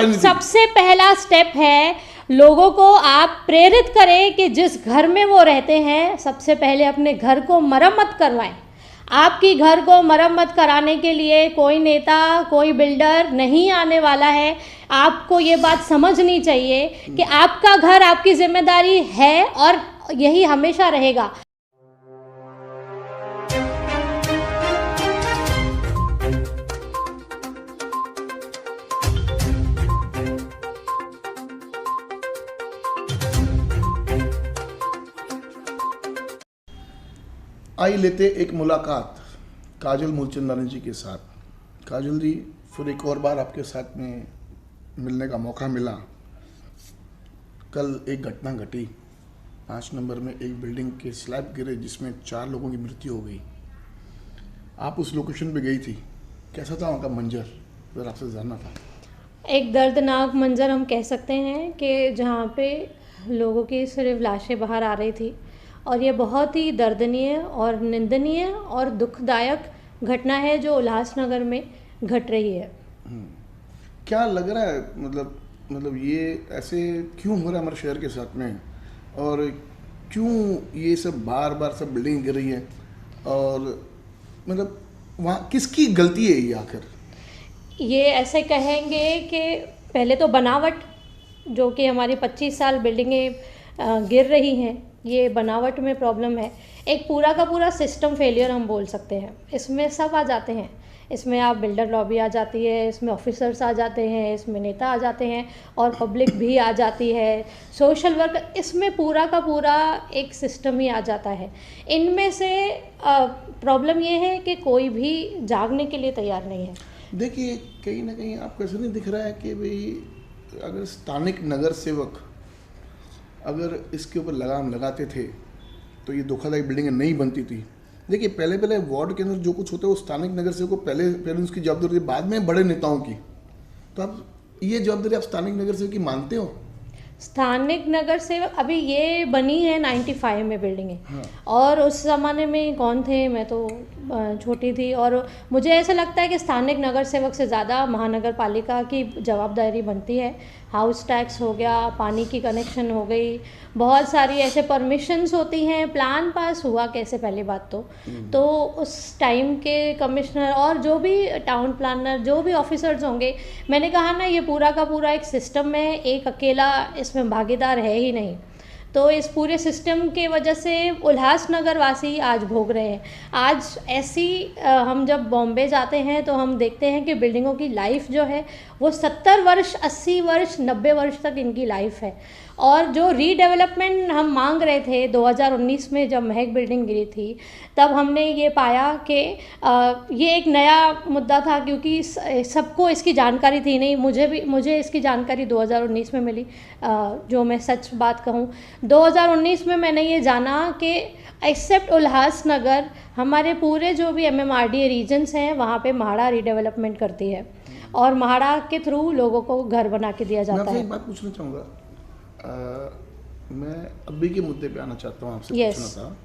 राजनीति। सबसे पहला स्टेप है, लोगों को आप प्रेरित करें कि जिस घर में वो रहते हैं सबसे पहले अपने घर को मरम्मत करवाएं। आपकी घर को मरम्मत कराने के लिए कोई नेता, कोई बिल्डर नहीं आने वाला है। आपको ये बात समझनी चाहिए कि आपका घर आपकी जिम्मेदारी है और यही हमेशा रहेगा। आई लेते एक मुलाकात काजल मूलचंदानी जी के साथ। काजल जी, फिर एक और बार आपके साथ में मिलने का मौका मिला। कल एक घटना घटी, 5 नंबर में एक बिल्डिंग के स्लैब गिरे जिसमें 4 लोगों की मृत्यु हो गई। आप उस लोकेशन पे गई थी, कैसा था वहाँ का मंजर, फिर आपसे जानना था। एक दर्दनाक मंजर हम कह सकते हैं कि जहाँ पे लोगों की सिर्फ लाशें बाहर आ रही थी, और ये बहुत ही दर्दनीय और निंदनीय और दुखदायक घटना है जो उल्लासनगर में घट रही है। क्या लग रहा है, मतलब ये ऐसे क्यों हो रहा है हमारे शहर के साथ में, और क्यों ये सब बार बार सब बिल्डिंग गिर रही है, और मतलब वहाँ किसकी गलती है ये आखिर? ये ऐसे कहेंगे कि पहले तो बनावट, जो कि हमारी 25 साल बिल्डिंगें गिर रही हैं, ये बनावट में प्रॉब्लम है। एक पूरा का पूरा सिस्टम फेलियर हम बोल सकते हैं। इसमें सब आ जाते हैं, इसमें आप बिल्डर लॉबी आ जाती है, इसमें ऑफिसर्स आ जाते हैं, इसमें नेता आ जाते हैं और पब्लिक भी आ जाती है, सोशल वर्क, इसमें पूरा का पूरा एक सिस्टम ही आ जाता है। इनमें से प्रॉब्लम ये है कि कोई भी जागने के लिए तैयार नहीं है। देखिए, कहीं ना कहीं आपको ऐसा नहीं दिख रहा है कि भाई अगर स्थानिक नगर सेवक अगर इसके ऊपर लगाम लगाते थे तो ये धोखाधड़ी बिल्डिंगें नहीं बनती थी। देखिए, पहले वार्ड के अंदर जो कुछ होता है वो स्थानिक नगर सेवक को पहले उसकी जवाबदारी, बाद में बड़े नेताओं की। तो आप ये जवाबदारी आप स्थानिक नगर सेवक की मानते हो? स्थानिक नगर सेवक अभी ये बनी है 95 में बिल्डिंगें। हाँ। और उस ज़माने में कौन थे, मैं तो छोटी थी, और मुझे ऐसा लगता है कि स्थानिक नगर सेवक से ज़्यादा महानगर पालिका की जवाबदारी बनती है। हाउस टैक्स हो गया, पानी की कनेक्शन हो गई, बहुत सारी ऐसे परमिशंस होती हैं, प्लान पास हुआ कैसे, पहली बात तो उस टाइम के कमिश्नर और जो भी टाउन प्लानर, जो भी ऑफिसर्स होंगे, मैंने कहा ना, ये पूरा का पूरा एक सिस्टम है, एक अकेला इसमें भागीदार है ही नहीं। तो इस पूरे सिस्टम के वजह से उल्लासनगर वासी आज भोग रहे हैं। आज ऐसी हम जब बॉम्बे जाते हैं तो हम देखते हैं कि बिल्डिंगों की लाइफ जो है वो 70 वर्ष, 80 वर्ष, 90 वर्ष तक इनकी लाइफ है। और जो रीडेवलपमेंट हम मांग रहे थे 2019 में जब महक बिल्डिंग गिरी थी, तब हमने ये पाया कि ये एक नया मुद्दा था, क्योंकि सबको इसकी जानकारी थी नहीं। मुझे इसकी जानकारी 2019 में मिली। जो मैं सच बात कहूँ, 2019 में मैंने ये जाना कि एक्सेप्ट उल्लासनगर, हमारे पूरे जो भी MMRDA रीजन्स हैं वहाँ पे म्हाडा रीडेवलपमेंट करती है, और म्हाडा के थ्रू लोगों को घर बना के दिया जाता है। मैं एक बात पूछना चाहूँगा, मैं अभी के मुद्दे पे आना चाहता हूँ आपसे। Yes. पूछना था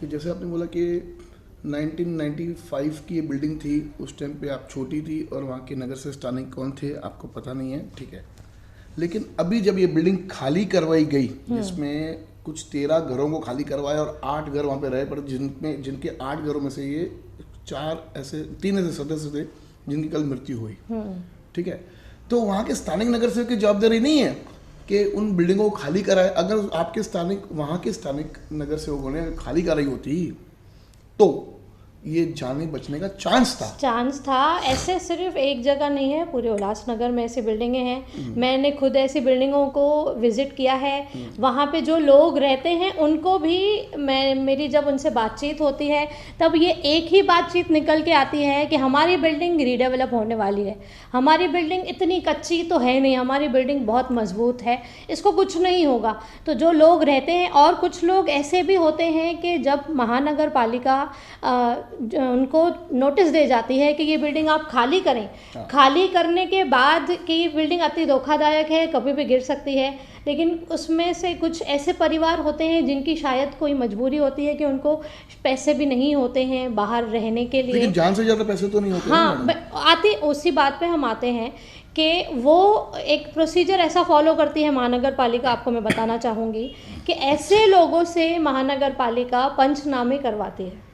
कि जैसे आपने बोला कि 1995 की ये बिल्डिंग थी, उस टाइम पे आप छोटी थी और वहाँ के नगर से स्थानिक कौन थे आपको पता नहीं है, ठीक है। लेकिन अभी जब ये बिल्डिंग खाली करवाई गई, जिसमें कुछ 13 घरों को खाली करवाया और 8 घर वहाँ पे रहे, पर जिनके 8 घरों में से ये 3 ऐसे सदस्य थे जिनकी कल मृत्यु हुई, ठीक है। तो वहाँ के स्थानिक नगर सेवक की जवाबदारी नहीं है कि उन बिल्डिंगों को खाली कराए। अगर आपके वहाँ के स्थानिक नगर सेवकों ने खाली कराई होती तो ये जाने बचने का चांस था। ऐसे सिर्फ एक जगह नहीं है, पूरे उल्लासनगर में ऐसी बिल्डिंगें हैं। मैंने खुद ऐसी बिल्डिंगों को विज़िट किया है। वहाँ पे जो लोग रहते हैं उनको भी मेरी जब उनसे बातचीत होती है तब ये एक ही बातचीत निकल के आती है कि हमारी बिल्डिंग रीडेवलप होने वाली है, हमारी बिल्डिंग इतनी कच्ची तो है नहीं, हमारी बिल्डिंग बहुत मजबूत है, इसको कुछ नहीं होगा। तो जो लोग रहते हैं, और कुछ लोग ऐसे भी होते हैं कि जब महानगर पालिका उनको नोटिस दे जाती है कि ये बिल्डिंग आप खाली करें, खाली करने के बाद कि ये बिल्डिंग अति धोखादायक है, कभी भी गिर सकती है, लेकिन उसमें से कुछ ऐसे परिवार होते हैं जिनकी शायद कोई मजबूरी होती है कि उनको पैसे भी नहीं होते हैं बाहर रहने के लिए। लेकिन जान से ज़्यादा पैसे तो नहीं होते। हाँ, उसी बात पे हम आते हैं कि वो एक प्रोसीजर ऐसा फॉलो करती है महानगर पालिका, आपको मैं बताना चाहूँगी कि ऐसे लोगों से महानगर पालिका पंचनामे करवाती है।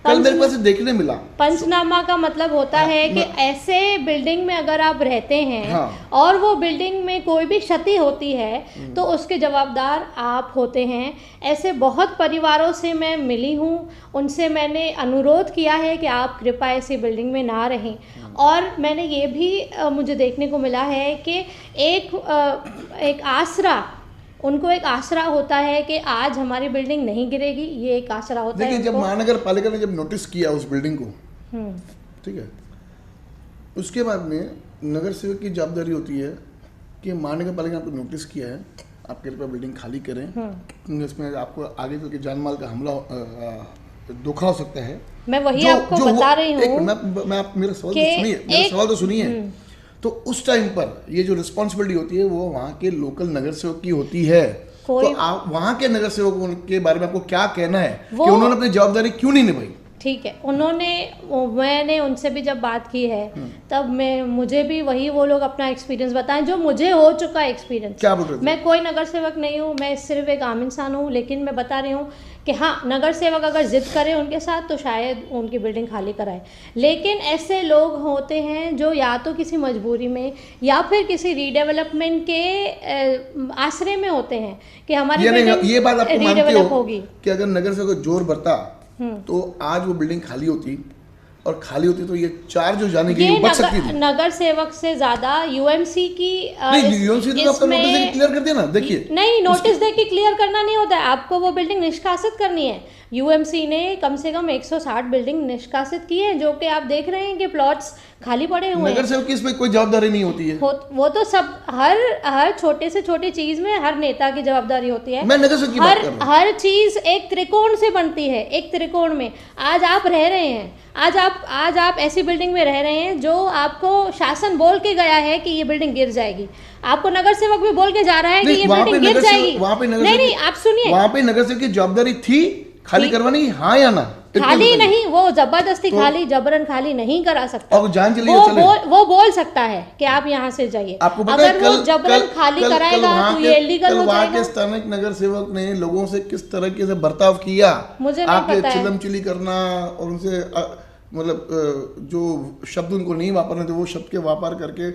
कल मेरे पास देखने मिला। पंचनामा का मतलब होता है कि ऐसे बिल्डिंग में अगर आप रहते हैं और वो बिल्डिंग में कोई भी क्षति होती है तो उसके जवाबदार आप होते हैं। ऐसे बहुत परिवारों से मैं मिली हूँ, उनसे मैंने अनुरोध किया है कि आप कृपया ऐसी बिल्डिंग में ना रहें। और मैंने ये भी मुझे देखने को मिला है कि एक आसरा, उनको एक आसरा होता है कि आज हमारी बिल्डिंग नहीं गिरेगी, ये एक आसरा होता है। देखिए, जब महानगर पालिका ने जब नोटिस किया उस बिल्डिंग को, ठीक है, उसके बाद में नगर सेवक की जवाबदारी होती है कि महानगर पालिका ने आपको नोटिस किया है, आप कृपया बिल्डिंग खाली करें, क्योंकि इसमें आपको आगे चल के जान माल का हमला धोखा हो सकता है। मैं वही आपको बता रही हूँ। मेरा सवाल तो सुनिए। तो उस टाइम पर ये जो रिस्पॉन्सिबिलिटी होती है वो वहाँ के लोकल नगर सेवक की होती है। तो आप वहाँ के नगर सेवकों के बारे में आपको क्या कहना है कि उन्होंने अपनी जवाबदारी क्यों नहीं निभाई? ठीक है, मैंने उनसे भी जब बात की है तब मुझे भी वही वो लोग अपना एक्सपीरियंस बताएं जो मुझे हो चुका एक्सपीरियंस। क्या बोल रहे थे? मैं कोई नगर सेवक नहीं हूँ, मैं सिर्फ एक आम इंसान हूँ, लेकिन मैं बता रही हूँ कि हाँ, नगर सेवक अगर जिद करे उनके साथ तो शायद उनकी बिल्डिंग खाली कराए। लेकिन ऐसे लोग होते हैं जो या तो किसी मजबूरी में या फिर किसी रीडेवलपमेंट के आश्रय में होते हैं कि हमारी बिल्डिंग ये बात आपको मानते हो होगी कि अगर नगर सेवक जोर बरता तो आज वो बिल्डिंग खाली होती, और खाली होती तो ये चार्ज हो जाने की बच सकती थी। नगर सेवक से ज्यादा यूएमसी की यूएमसी तो आपका नोटिस देके क्लियर कर दिया ना। देखिए, नहीं, नोटिस देके क्लियर करना नहीं होता है, आपको वो बिल्डिंग निष्कासित करनी है। यूएमसी ने कम से कम 160 बिल्डिंग निष्कासित की है, जो कि आप देख रहे हैं कि प्लॉट्स खाली पड़े हुए हैं। नगर सेवक की इसमें कोई जवाबदारी नहीं होती है। वो तो सब हर छोटे से छोटी चीज में हर नेता की जवाबदारी होती है। मैं नगर सेवक की बात कर रहा हूं। हर चीज एक त्रिकोण से बनती है, एक त्रिकोण में आज आप रह रहे हैं, आज आप ऐसी बिल्डिंग में रह रहे हैं जो आपको शासन बोल के गया है कि ये बिल्डिंग गिर जाएगी। आपको नगर सेवक भी बोल के जा रहा है कि ये बिल्डिंग गिर जाएगी। नहीं, आप सुनिए, वहाँ पे नगर सेवक की जवाबदारी थी खाली करवाने की, हाँ या ना? खाली नहीं, वो जबरदस्ती खाली जबरन खाली नहीं करा सकता। और जान चलिए वो बोल सकता है कि आप यहाँ से जाइए। अगर वो जबरन खाली कराएगा तो ये इलीगल हो जाएगा। के स्थानिक नगर सेवक ने लोगों से किस तरीके से बर्ताव किया, मुझे नहीं पता है। चिलम चिली करना और उनसे मतलब जो शब्द उनको नहीं वापरने थे वो शब्द के व्यापार करके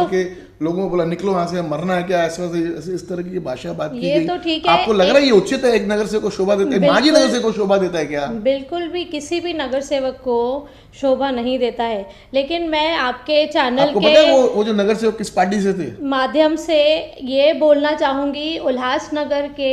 के लोगों को बोला निकलो वहां से, मरना है क्या, ऐसे इस तरह की भाषा बात की गई। तो ठीक है, आपको लग रहा है ये उचित है? एक नगर सेवक को शोभा देता है? माजी नगर सेवक को शोभा देता है क्या? बिल्कुल भी किसी भी नगर सेवक को शोभा नहीं देता है। लेकिन मैं आपके चैनल के वो जो नगर सेवक किस पार्टी से थे माध्यम से ये बोलना चाहूंगी उल्लासनगर के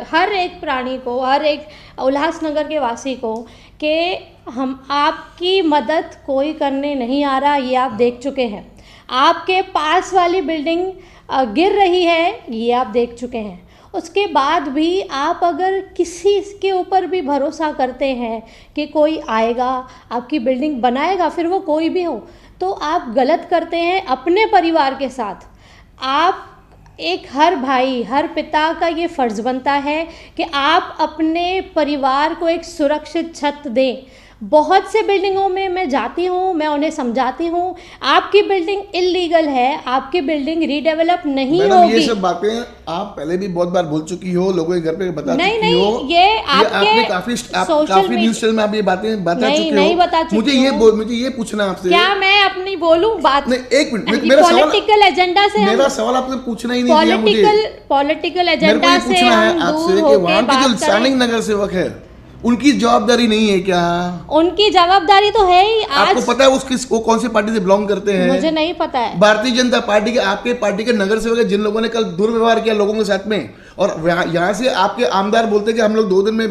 हर एक प्राणी को, हर एक उल्लासनगर के वासी को कि हम आपकी मदद कोई करने नहीं आ रहा, ये आप देख चुके हैं। आपके पास वाली बिल्डिंग गिर रही है, ये आप देख चुके हैं। उसके बाद भी आप अगर किसी के ऊपर भी भरोसा करते हैं कि कोई आएगा आपकी बिल्डिंग बनाएगा, फिर वो कोई भी हो, तो आप गलत करते हैं अपने परिवार के साथ। आप एक हर भाई, हर पिता का ये फ़र्ज़ बनता है कि आप अपने परिवार को एक सुरक्षित छत दें। बहुत से बिल्डिंगों में मैं जाती हूँ, मैं उन्हें समझाती हूँ आपकी बिल्डिंग इलीगल है, आपकी बिल्डिंग रीडेवलप नहीं होगी। ये सब बातें आप पहले भी बहुत बार बोल चुकी हो, लोगों के घर पे बता चुकी हो। नहीं, ये आपने काफी न्यूज़ चैनल में आप ये बातें बता चुकी हो। नहीं बता चुकी मुझे ये पूछना आपसे, क्या मैं अपनी बोलूं बात? नहीं, एक मिनट, मेरा पॉलिटिकल एजेंडा से, मेरा सवाल आपने पूछना ही नहीं दिया मुझे। पॉलिटिकल एजेंडा से हम दूर होकर बात करें। स्थानिक नगर सेवक है, उनकी जवाबदारी नहीं है क्या? उनकी जवाबदारी तो है ही। आपको पता है वो कौन सी पार्टी से बिलोंग करते हैं? मुझे नहीं पता है। भारतीय जनता पार्टी के, आपके पार्टी के नगर सेवक है, जिन लोगों ने कल दुर्व्यवहार किया लोगों के साथ में, और यहाँ से आपके आमदार बोलते कि हम लोग 2 दिन में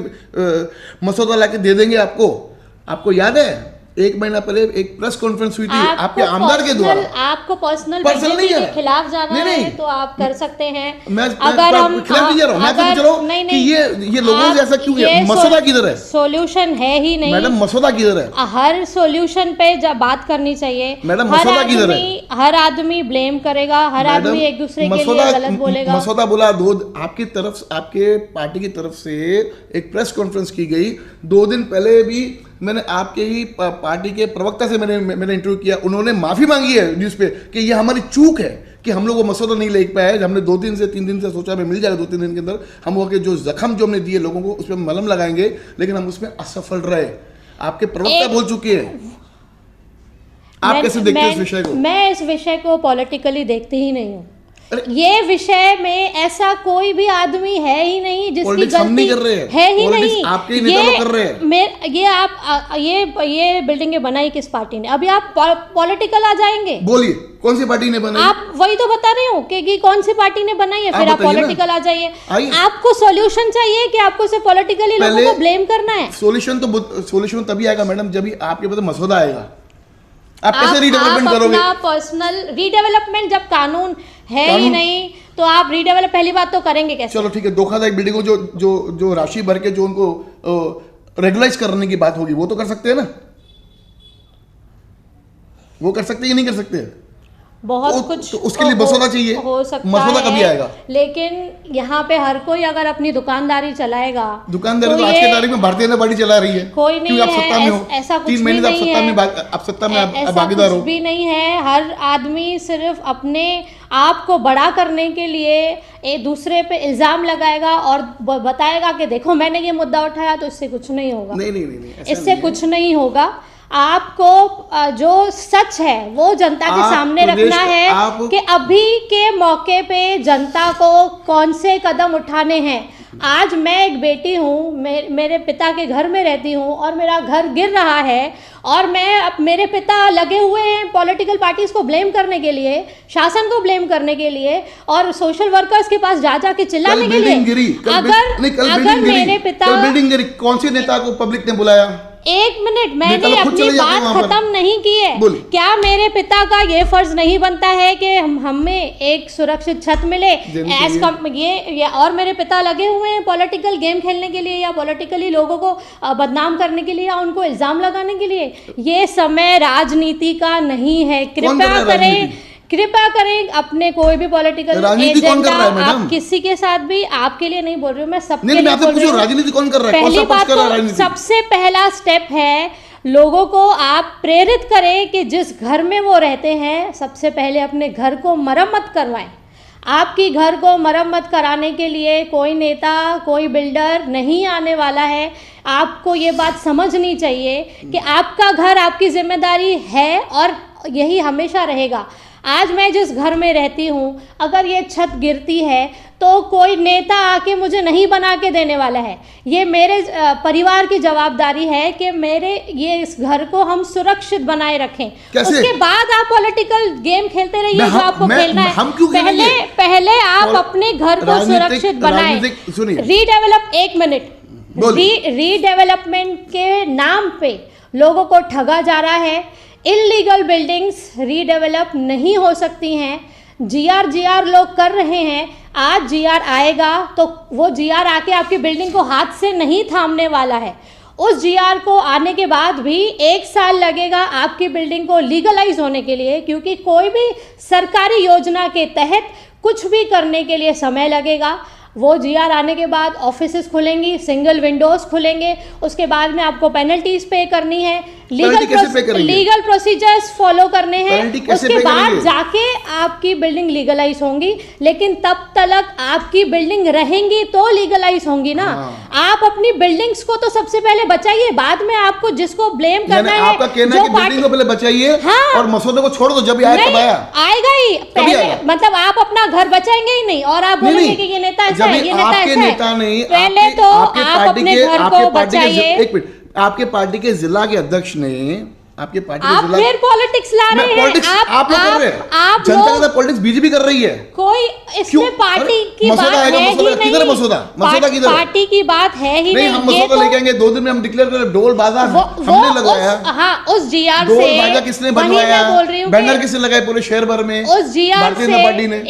मसौदा लाके दे देंगे आपको याद है? 1 महीना पहले एक प्रेस कॉन्फ्रेंस हुई थी आपके आमदार के द्वारा। आपको पर्सनल के खिलाफ जाना है तो आप कर सकते हैं। अगर हम खिलाफ नहीं जा रहा हूं, मैं कि ये लोगों से ऐसा क्यों है? मसौदा किधर है? सॉल्यूशन है ही नहीं मैडम, मसौदा किधर है? हर सॉल्यूशन पे जब बात करनी चाहिए मैडम, मसौदा किधर है? हर आदमी ब्लेम करेगा, हर आदमी एक दूसरे के लिए गलत बोलेगा। मसौदा बोला आपकी तरफ, आपके पार्टी की तरफ से एक प्रेस कॉन्फ्रेंस की गई 2 दिन पहले भी मैंने आपके ही पार्टी के प्रवक्ता से मैंने इंटरव्यू किया, उन्होंने माफी मांगी है न्यूज़ पे कि ये हमारी चूक है कि हम लोग वो मसौदा नहीं ले पाए। हमने 2 दिन से 3 दिन से सोचा हमें मिल जाएगा 2-3 दिन के अंदर, हम वो के जो जख्म जो हमने दिए लोगों को उस पर मलहम लगाएंगे, लेकिन हम उसमें असफल रहे। आपके प्रवक्ता बोल चुके हैं। आप कैसे देखते हैं इस विषय को? मैं इस विषय को पॉलिटिकली देखती ही नहीं हूँ। ये विषय में ऐसा कोई भी आदमी है ही नहीं जिसकी गलती कर रहे हैं। है ही नहीं। आपके ही नेता लोग कर रहे हैं। ये बिल्डिंगें बनाई किस पार्टी ने? अभी आप पॉलिटिकल आ जाएंगे, बोलिए कौन सी पार्टी ने बनाई? आप वही तो बता रहे हो कि कौन सी पार्टी ने बनाई है, फिर आप पॉलिटिकल आ जाइए। आपको सॉल्यूशन चाहिए कि आपको सिर्फ पॉलिटिकली लोगों को ब्लेम करना है? सॉल्यूशन तभी आएगा मैडम जब आपके पास मसौदा आएगा। आप कैसे रीडेवलपमेंट करोगे? पर्सनल रीडेवलपमेंट जब कानून है ही नहीं तो आप रीडेवलप पहली बात तो करेंगे कैसे? चलो ठीक है, धोखाधड़ी बिल्डिंग को जो राशि भर के जो उनको रेगुलाइज करने की बात होगी वो तो कर सकते हैं ना, वो कर सकते हैं कि नहीं कर सकते? बहुत कुछ तो उसके लिए मसौदा चाहिए, हो सकता मसौदा कभी आएगा? लेकिन यहाँ पे हर कोई अगर अपनी दुकानदारी चलाएगा, दुकानदारी तो आज के तारीख में भारतीय जनता पार्टी चला रही है। कोई नहीं है, ऐसा कुछ भी नहीं है, आप सत्ता में भागीदार हो। भी नहीं है। हर आदमी सिर्फ अपने आप को बड़ा करने के लिए एक दूसरे पे इल्जाम लगाएगा और बताएगा कि देखो मैंने ये मुद्दा उठाया तो इससे कुछ नहीं होगा। नहीं, इससे कुछ नहीं होगा। आपको जो सच है वो जनता के सामने रखना है कि अभी के मौके पे जनता को कौन से कदम उठाने हैं। आज मैं एक बेटी हूँ, मेरे पिता के घर में रहती हूँ और मेरा घर गिर रहा है और मेरे पिता लगे हुए हैं पॉलिटिकल पार्टीज को ब्लेम करने के लिए, शासन को ब्लेम करने के लिए और सोशल वर्कर्स के पास जा के चिल्लाने के लिए। अगर मेरे पिता बिल्डिंग गिरी, कौन सी नेता को पब्लिक ने बुलाया? एक मिनट, मैंने अपनी बात खत्म नहीं की है। क्या मेरे पिता का ये फर्ज नहीं बनता है कि हमें एक सुरक्षित छत मिले? ये और मेरे पिता लगे हुए हैं पॉलिटिकल गेम खेलने के लिए या पॉलिटिकली लोगों को बदनाम करने के लिए या उनको इल्जाम लगाने के लिए। ये समय राजनीति का नहीं है। कृपया करें अपने कोई भी पॉलिटिकल एजेंडा आप किसी के साथ भी, आपके लिए नहीं बोल रही हूँ मैं, सबके लिए बोल रही हूँ। राजनीति कौन कर रहा है? पहली बात तो सबसे पहला स्टेप है लोगों को आप प्रेरित करें कि जिस घर में वो रहते हैं सबसे पहले अपने घर को मरम्मत करवाएं। आपकी घर को मरम्मत कराने के लिए कोई नेता, कोई बिल्डर नहीं आने वाला है। आपको ये बात समझनी चाहिए कि आपका घर आपकी जिम्मेदारी है और यही हमेशा रहेगा। आज मैं जिस घर में रहती हूँ अगर ये छत गिरती है तो कोई नेता आके मुझे नहीं बना के देने वाला है। ये मेरे परिवार की जवाबदारी है कि इस घर को हम सुरक्षित बनाए रखें। उसके बाद आप पॉलिटिकल गेम खेलते रहिए जो आपको खेलना है। पहले आप अपने घर को सुरक्षित बनाएं। रीडेवलप, एक मिनट, रीडेवलपमेंट के नाम पे लोगों को ठगा जा रहा है। इलीगल बिल्डिंग्स रीडेवलप नहीं हो सकती हैं। जीआर लोग कर रहे हैं। आज जीआर आएगा तो वो जीआर आके आपकी बिल्डिंग को हाथ से नहीं थामने वाला है। उस जीआर को आने के बाद भी 1 साल लगेगा आपकी बिल्डिंग को लीगलाइज होने के लिए, क्योंकि कोई भी सरकारी योजना के तहत कुछ भी करने के लिए समय लगेगा। वो जीआर आने के बाद ऑफिसेस खुलेंगी, सिंगल विंडोज खुलेंगे, उसके बाद में आपको पेनल्टीज पे करनी है, लीगल प्रोसीजर्स फॉलो करने हैं, उसके बाद जाके आपकी बिल्डिंग लीगलाइज होंगी। लेकिन तब तक आपकी बिल्डिंग रहेंगी तो लीगलाइज होंगी ना। आप अपनी बिल्डिंग्स को तो सबसे पहले बचाइए, बाद में आपको जिसको ब्लेम करना है आपका कहना है कि बिल्डिंग को पहले बचाइए। हाँ, और मसौदे को छोड़ दो, जब आएगा ही पहले, मतलब आप अपना घर बचाएंगे ही नहीं और आप बोलेंगे कि ये नेता ऐसा है, ये नेता ऐसा है। पहले तो आप अपने घर को बचाइए। आपके पार्टी के जिला के अध्यक्ष ने, आपके पार्टी आप फिर पॉलिटिक्स ला रहे हैं। आप लोग कर रहे हैं। जनता का पॉलिटिक्स बीजेपी कर रही है। कोई इसमें पार्टी की बात है ही नहीं। मसौदा किधर? पार्टी की बात है ही नहीं। हम मसौदा लेके आएंगे 2 दिन में, हम डिक्लेयर करें। ढोल बाजार हमने लगाया। हाँ, उस जीआर से बाजा किसने बनवाया? बैनर किसने लगाए पूरे शहर भर में? उस जीआर से,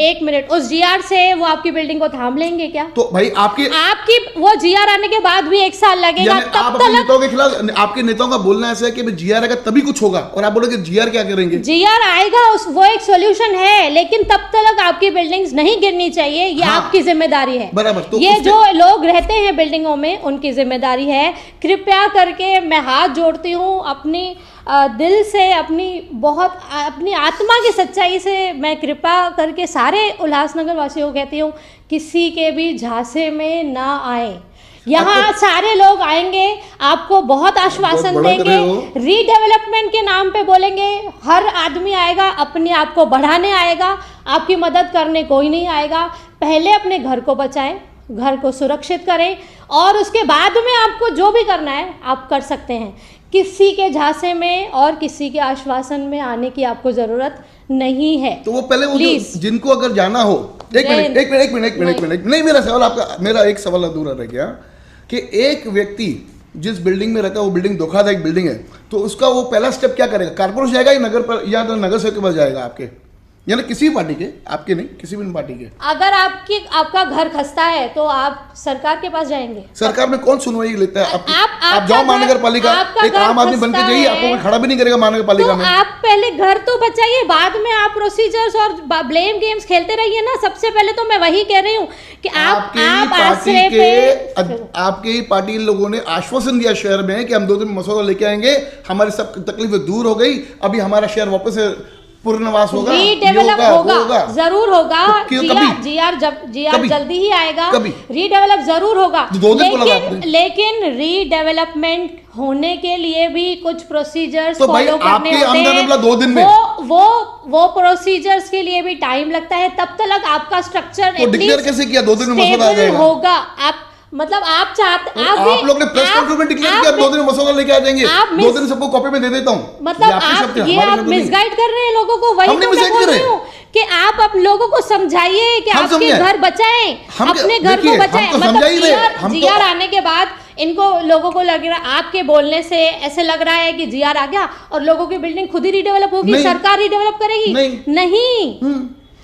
एक मिनट, उस जीआर से वो आपकी बिल्डिंग को थाम लेंगे क्या? तो भाई आपकी वो जीआर आने के बाद भी 1 साल लगेगा। आप अपने नेताओं के खिलाफ, आपके नेताओं का बोलना ऐसा है कि जीआर आएगा तभी कुछ होगा, और आप बोलोगे जीआर क्या करेंगे? जीआर आएगा, वो एक सॉल्यूशन है, लेकिन तब तक आपकी बिल्डिंग्स नहीं गिरनी चाहिए, ये हाँ, आपकी जिम्मेदारी है। बराबर। तो ये जो लोग रहते हैं बिल्डिंगों में उनकी जिम्मेदारी है। कृपया करके मैं हाथ जोड़ती हूँ अपनी दिल से, अपनी आत्मा की सच्चाई से मैं कृपा करके सारे उल्लासनगर वासियों को कहती हूँ, किसी के भी झांसे में ना आए। यहाँ सारे लोग आएंगे, आपको बहुत आश्वासन देंगे, रीडेवलपमेंट के नाम पे बोलेंगे, हर आदमी आएगा अपने आप को बढ़ाने आएगा, आपकी मदद करने कोई नहीं आएगा। पहले अपने घर को बचाएं, घर को सुरक्षित करें, और उसके बाद में आपको जो भी करना है आप कर सकते हैं। किसी के झांसे में और किसी के आश्वासन में आने की आपको जरूरत नहीं है। तो वो पहले वो जिनको अगर जाना हो, एक मिनट, नहीं, मेरा एक सवाल अधूरा रह गया कि एक व्यक्ति जिस बिल्डिंग में रहता है वो बिल्डिंग धोखादायक बिल्डिंग है, तो उसका वो पहला स्टेप क्या करेगा? कारपोरेशन जाएगा या नगर सेवक के पास जाएगा आपके, यानी किसी भी पार्टी के, आपके नहीं, किसी भी पार्टी के? अगर आपका घर खस्ता है तो आप सरकार के पास जाएंगे। सरकार में कौन सुनवाई लेता है? आप जाओ महानगर पालिका, एक आम आदमी बन के जाइए, आपको खड़ा भी नहीं करेगा महानगर पालिका में। आप पहले घर तो बचाइए, बाद में आप प्रोसीजर्स और ब्लेम गेम्स खेलते रहिए ना। सबसे पहले तो मैं वही कह रही हूँ कि आपके ही पार्टी लोगों ने आश्वासन दिया शहर में कि हम 2 दिन में मसौदा लेके आएंगे, हमारी सब तकलीफें दूर हो गई, अभी हमारा शहर वापस पुनर्वास होगा, रीडेवलप होगा, जरूर होगा। जीआर जल्दी ही आएगा, रीडेवलप जरूर होगा। लेकिन रीडेवलपमेंट होने के लिए भी कुछ प्रोसीजर्स फॉलो करने होते हैं। 2 दिन में वो प्रोसीजर्स के लिए भी टाइम लगता है। तब तक आपका स्ट्रक्चर डिक्लेयर कैसे किया? 2 दिन में मसौदा आ जाएगा होगा। आप चाहते, आप लोग ने प्रेस कॉन्फ्रेंस में डिक्लेयर किया 2 दिन में मसौदा लेके आ जाएंगे, 2 दिन सबको कॉपी में दे देता हूँ। मतलब आप मिसगाइड कर रहे हैं लोगों को। वही तो मैं बोल रही हूँ कि आप लोगों को समझाइए कि आपके घर बचाएं, अपने घर को बचाएं। मतलब जीआर आने के बाद इनको लोगों को लग रहा, आपके बोलने से ऐसे लग रहा है कि जीआर आ गया और लोगों की बिल्डिंग खुद ही रिडेवलप होगी, सरकार रिडेवलप करेगी। नहीं।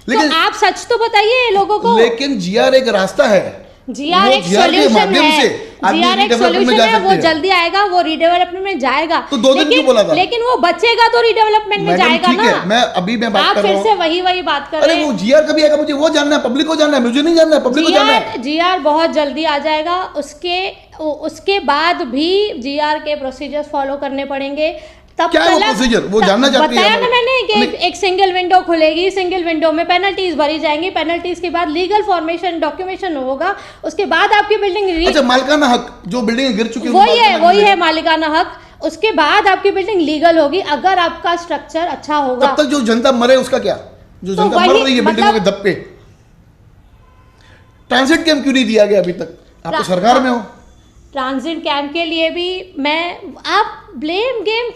लेकिन आप सच तो बताइए लोगों को। लेकिन जीआर एक रास्ता है, जीआर एक सॉल्यूशन है, वो जल्दी आएगा, वो रिडेवलपमेंट में जाएगा। तो 2 दिन क्यों बोला था? लेकिन वो बचेगा तो रिडेवलपमेंट में जाएगा ना। मैं बात कर रहा हूं, फिर से वही बात कर रहे हैं। वो जीआर कभी आएगा? मुझे वो जानना है, पब्लिक को जानना है, मुझे नहीं जानना है, पब्लिक को जानना है। जीआर बहुत जल्दी आ जाएगा। उसके बाद भी जीआर के प्रोसीजर्स फॉलो करने पड़ेंगे। तब क्या है प्रोसीजर? वो जानना चाहती है। बताया ना मैंने कि एक सिंगल विंडो खुलेगी, सिंगल विंडो में पेनल्टीज भरी जाएंगी, पेनल्टीज के बाद लीगल फॉर्मेशन डॉक्यूमेंटेशन होगा, उसके बाद आपकी बिल्डिंग। अच्छा, मालिकाना हक, जो बिल्डिंग गिर चुकी है वही है मालिकाना हक। उसके बाद आपकी बिल्डिंग लीगल होगी अगर आपका स्ट्रक्चर अच्छा होगा। तब तक जो जनता मरे उसका क्या? जो जनता मर रही है बिल्डिंगों के दब पे, ट्रांजिट कैंप क्यों नहीं दिया गया अभी तक? आप तो सरकार में हो। ट्रांजिट कैंप के लिए भी आप ब्लेम गेम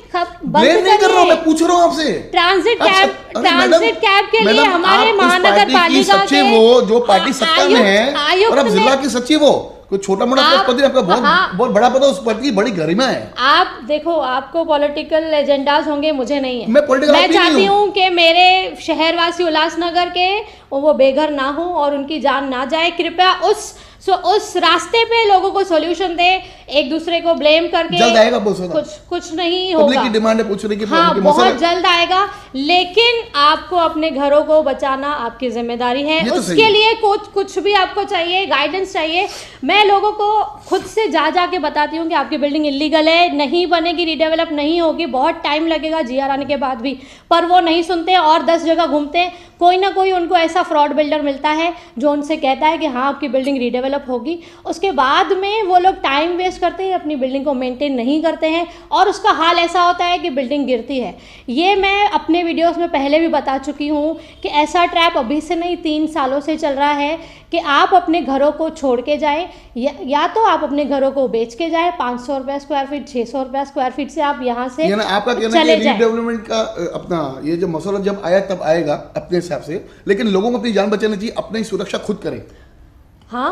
ब्लेम नहीं कर रहा हूं, मैं पूछ रहा हूं आपसे। ट्रांजिट कैंप के लिए हमारे महानगर पालिका के वो जो पार्टी सत्ता में है और अब जिला की सचिव हो, कोई छोटा मोटा पद नहीं, आपका बहुत बड़ा पद है, उस पद की बड़ी गरिमा है। आप देखो, आपको पॉलिटिकल एजेंडाज होंगे, मुझे नहीं है। मैं चाहती हूँ कि मेरे शहरवासी उल्लासनगर के वो बेघर ना हो और उनकी जान ना जाए। कृपया उस रास्ते पे लोगों को सॉल्यूशन दे, एक दूसरे को ब्लेम करके। जल्द आएगा कुछ नहीं होगा। पब्लिक की डिमांड है, पूछ रही कि हाँ, बहुत जल्द आएगा। लेकिन आपको अपने घरों को बचाना आपकी जिम्मेदारी है। उसके लिए कुछ भी आपको चाहिए, गाइडेंस चाहिए, मैं लोगों को खुद से जाके बताती हूँ कि आपकी बिल्डिंग इलीगल है, नहीं बनेगी, रिडेवलप नहीं होगी, बहुत टाइम लगेगा जीआर आने के बाद भी। पर वो नहीं सुनते और 10 जगह घूमते। कोई ना कोई उनको ऐसा फ्रॉड बिल्डर मिलता है जो उनसे कहता है कि हाँ आपकी बिल्डिंग रिडेवलप होगी। उसके बाद में वो लोग टाइम वेस्ट करते हैं, अपनी बिल्डिंग को मेंटेन नहीं करते हैं और उसका हाल ऐसा होता है कि बिल्डिंग गिरती है। ये मैं अपने वीडियोस में पहले भी बता चुकी हूँ कि ऐसा ट्रैप अभी से नहीं, 3 सालों से चल रहा है कि आप अपने घरों को छोड़ के जाएं, या तो आप अपने घरों को बेच के जाएं। 500 रुपये स्क्वायर फीट, 600 रुपये स्क्वायर फीट से आप यहाँ से आपका कहना है कि रीडेवलपमेंट का अपना ये जो मसौदा जब आया तब आएगा अपने हिसाब से, लेकिन लोगों को अपनी जान बचानी चाहिए, अपनी सुरक्षा खुद करें। हाँ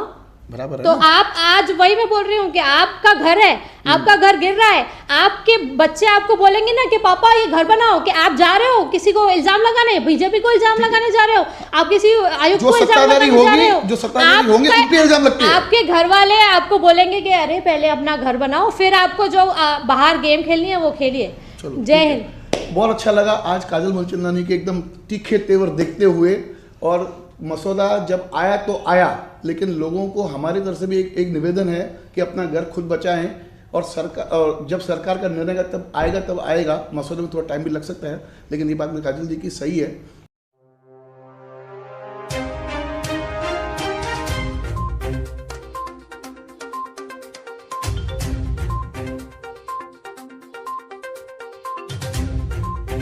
बराबर है। तो आप आज वही मैं बोल रही हूँ कि आपका घर है, आपका घर गिर रहा है, आपके बच्चे आपको बोलेंगे ना कि पापा ये घर बनाओ, कि आप जा रहे हो किसी को इल्जाम लगाने, बीजेपी को इल्जाम लगाने जा रहे हो, आप किसी आयुक्त को इल्जाम लगाने जा रहे हो, जो सत्ताधारी होंगे उन पे इल्जाम लगते हैं। आपके घर वाले आपको बोलेंगे कि अरे पहले अपना घर बनाओ, फिर आपको जो बाहर गेम खेलनी है वो खेलिए। जय हिंद। बहुत अच्छा लगा आज काजल मूलचंदानी के एकदम तीखे तेवर देखते हुए। और मसौदा जब आया तो आया, लेकिन लोगों को हमारी तरफ से भी एक निवेदन है कि अपना घर खुद बचाएं। और जब सरकार का निर्णय तब आएगा मसौदे में थोड़ा टाइम भी लग सकता है, लेकिन ये बात में काजल जी की सही है